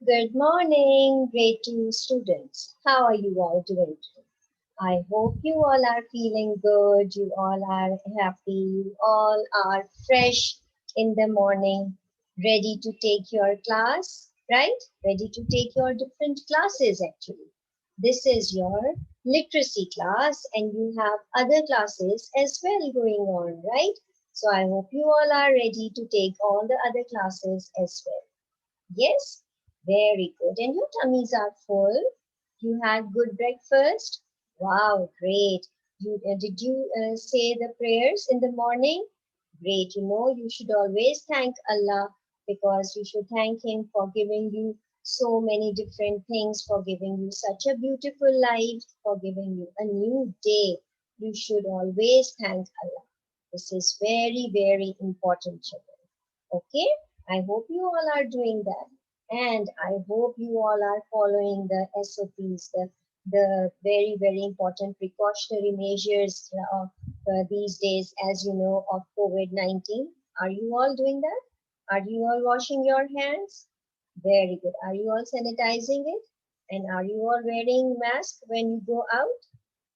Good morning, grade 2 students. How are you all doing today? I hope you all are feeling good, you all are happy, you all are fresh in the morning, ready to take your class, right? Ready to take your different classes actually. This is your literacy class and you have other classes as well going on, right? So I hope you all are ready to take all the other classes as well. Yes, very good. And your tummies are full. You had good breakfast. Wow, great. Did you say the prayers in the morning? Great. You know, you should always thank Allah because you should thank Him for giving you so many different things, for giving you such a beautiful life, for giving you a new day. You should always thank Allah. This is very, very important, children. Okay? I hope you all are doing that. And I hope you all are following the SOPs, the very, very important precautionary measures these days, as you know, of COVID-19. Are you all doing that? Are you all washing your hands? Very good. Are you all sanitizing it? And are you all wearing mask when you go out?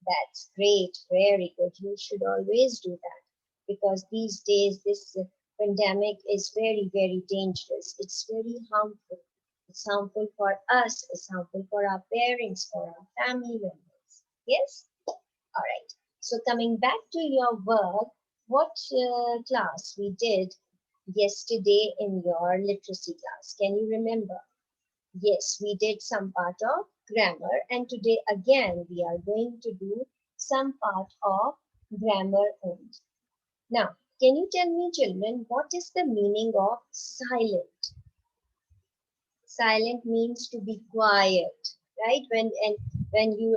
That's great. Very good. You should always do that because these days this pandemic is very, very dangerous. It's very harmful. It's harmful for us. It's harmful for our parents, for our family members. Yes? All right. So coming back to your work, what class we did yesterday in your literacy class? Can you remember? Yes, we did some part of grammar and today again we are going to do some part of grammar only. Now, can you tell me children, what is the meaning of silent? Silent means to be quiet, right? When you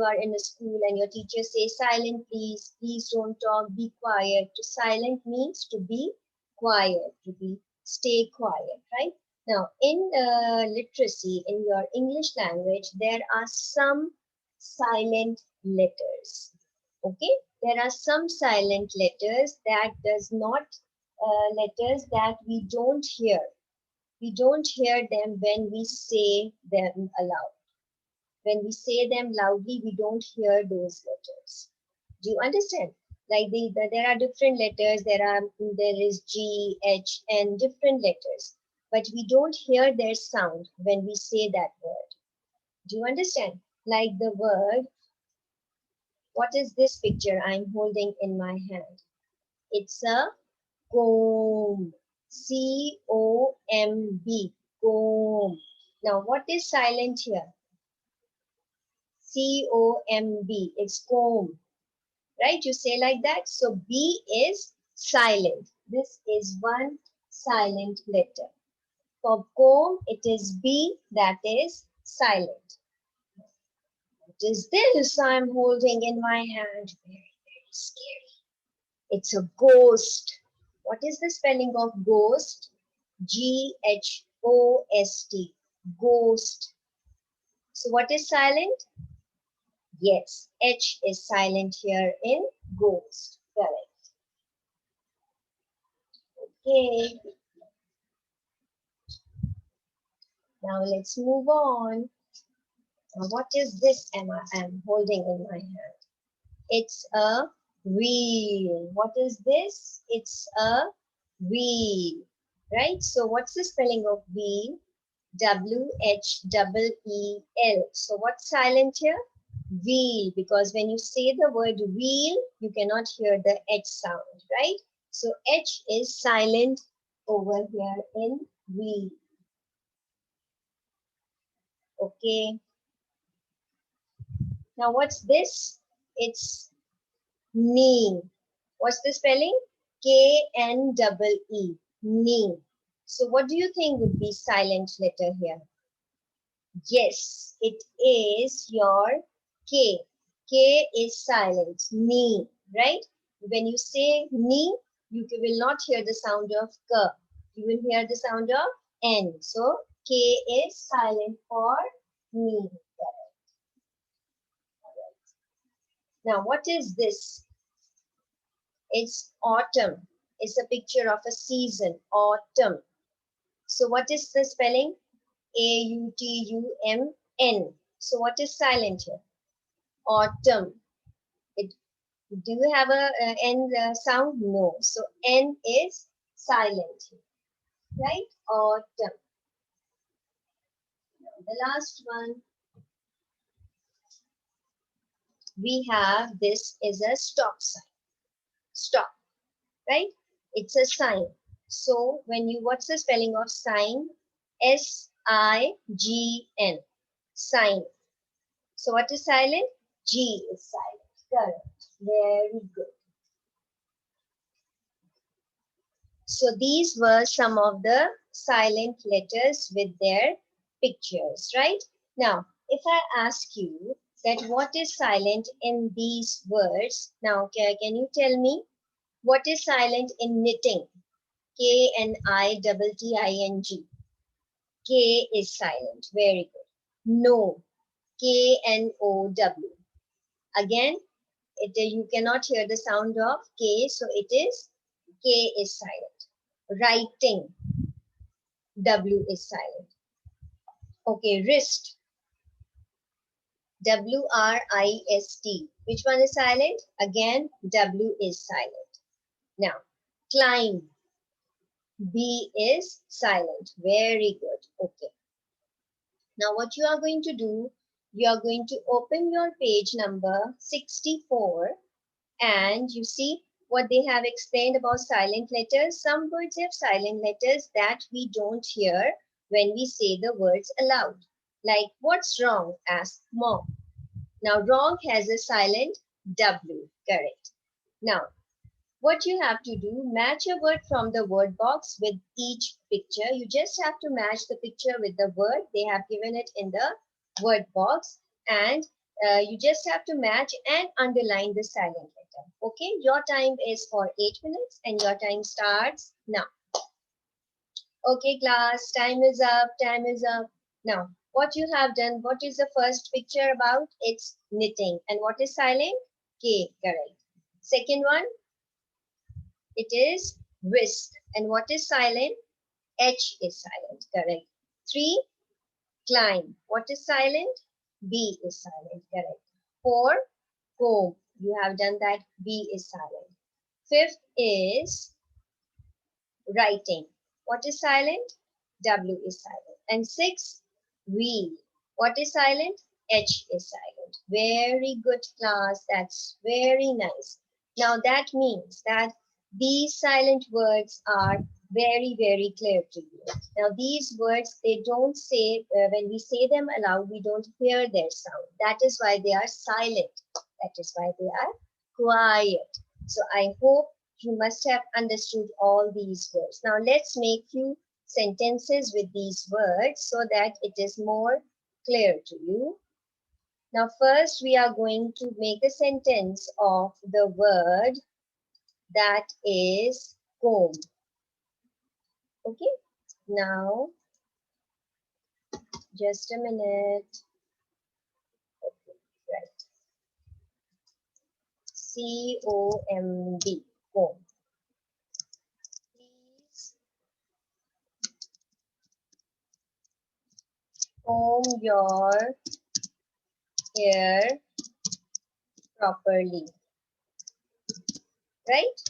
are in a school and your teacher says silent, please don't talk, be quiet. To silent means to be quiet, to be stay quiet, right? Now, in literacy, in your English language, there are some silent letters. Okay, there are some silent letters that does not letters that we don't hear. We don't hear them when we say them aloud. When we say them loudly, we don't hear those letters. Do you understand? Like there are different letters. There is G, H, and different letters, but we don't hear their sound when we say that word. Do you understand? Like the word. What is this picture I'm holding in my hand? It's a comb. C-O-M-B. Comb. Now, what is silent here? C-O-M-B. It's comb. Right? You say like that. So, B is silent. This is one silent letter. For comb, it is B, that is silent. What is this I'm holding in my hand? Very, very scary. It's a ghost. What is the spelling of ghost? G-H-O-S-T. Ghost. So what is silent? Yes, H is silent here in ghost. Correct. Okay. Now let's move on. Now what is this I'm holding in my hand? It's a wheel. What is this? It's a wheel. Right? So what's the spelling of wheel? W-H-E-E-L. So what's silent here? Wheel. Because when you say the word wheel, you cannot hear the H sound, right? So H is silent over here in wheel. Okay. Now what's this? It's knee. What's the spelling? K-N-E-E. Knee. So what do you think would be silent letter here? Yes, it is your K. K is silent. Knee, right? When you say knee, you will not hear the sound of K. You will hear the sound of N. So K is silent for knee. Now, what is this? It's autumn. It's a picture of a season, autumn. So what is the spelling? A-U-T-U-M-N. So what is silent here? Autumn. It, do you have a N sound? No. So N is silent here, right? Autumn. The last one we have, this is a stop sign. Stop, right? It's a sign. So when you, what's the spelling of sign? S-I-G-N. Sign. So what is silent? G is silent. Correct. Very good. So these were some of the silent letters with their pictures, right? Now, if I ask you that what is silent in these words, now can you tell me what is silent in knitting? K-N-I-T-T-I-N-G. K is silent. Very good. No. K-N-O-W. Again, you cannot hear the sound of K, so it is K is silent. Writing. W is silent. Okay, wrist. W-R-I-S-T. Which one is silent? Again, W is silent. Now, climb. B is silent. Very good. Okay. Now what you are going to do, you are going to open your page number 64 and you see what they have explained about silent letters. Some words have silent letters that we don't hear when we say the words aloud. Like what's wrong? Ask mom. Now wrong has a silent W. Correct. Now what you have to do, match a word from the word box with each picture. You just have to match the picture with the word. They have given it in the word box and you just have to match and underline the silent letter. Okay, your time is for 8 minutes and your time starts now. Okay, class, time is up, time is up. Now, what you have done, what is the first picture about? It's knitting. And what is silent? K, correct. Second one, it is wrist. And what is silent? H is silent. Correct. 3, climb. What is silent? B is silent. Correct. 4, comb. You have done that. B is silent. 5th is writing. What is silent? W is silent. And 6, wheel. What is silent? H is silent. Very good, class. That's very nice. Now that means that these silent words are very, very clear to you. Now these words, they don't say, when we say them aloud, we don't hear their sound. That is why they are silent. That is why they are quiet. So I hope you must have understood all these words. Now let's make few sentences with these words so that it is more clear to you. Now first we are going to make a sentence of the word that is comb. Okay, now just a minute. Okay, right. C-O-M-B, comb. Please comb your hair properly. Right?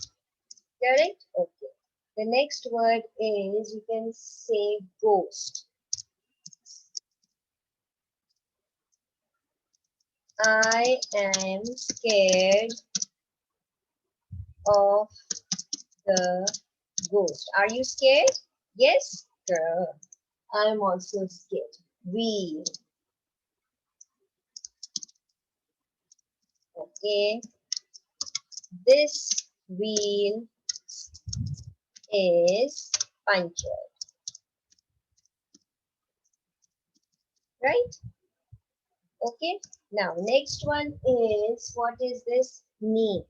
Correct? Okay. The next word is, you can say ghost. I am scared of the ghost. Are you scared? Yes? Girl. I'm also scared. Wheel. Okay. This wheel is punctured. Right? Okay. Now, next one is, what is this? Knee.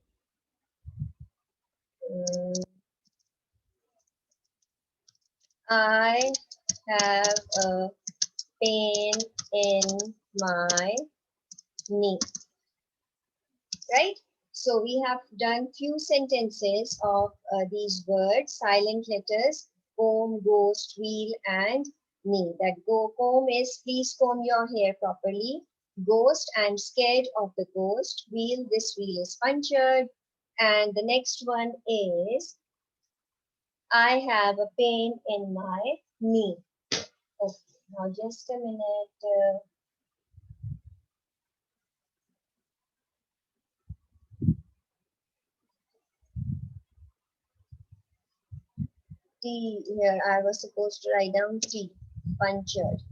I have a pain in my knee. Right? So we have done few sentences of these words, silent letters, comb, ghost, wheel, and knee. That go comb is please comb your hair properly. Ghost, I'm scared of the ghost. Wheel, this wheel is punctured. And the next one is I have a pain in my knee. Okay, now just a minute. T here, I was supposed to write down T, punctured.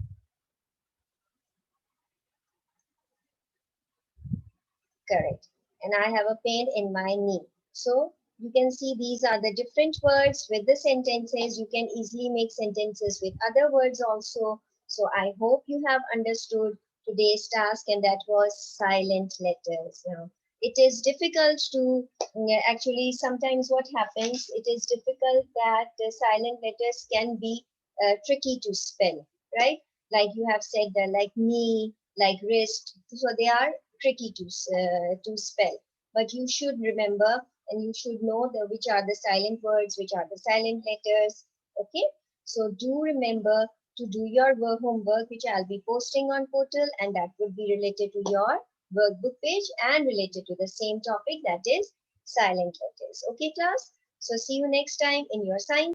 Correct. And I have a pain in my knee. So you can see these are the different words with the sentences. You can easily make sentences with other words also. So I hope you have understood today's task, and that was silent letters. Now, it is difficult to actually sometimes what happens, it is difficult that the silent letters can be tricky to spell, right? Like you have said, like knee, like wrist. So they are tricky to spell. But you should remember and you should know which are the silent words, which are the silent letters. Okay, so do remember to do your homework, which I'll be posting on portal, and that would be related to your workbook page and related to the same topic, that is silent letters. Okay, class. So see you next time in your science.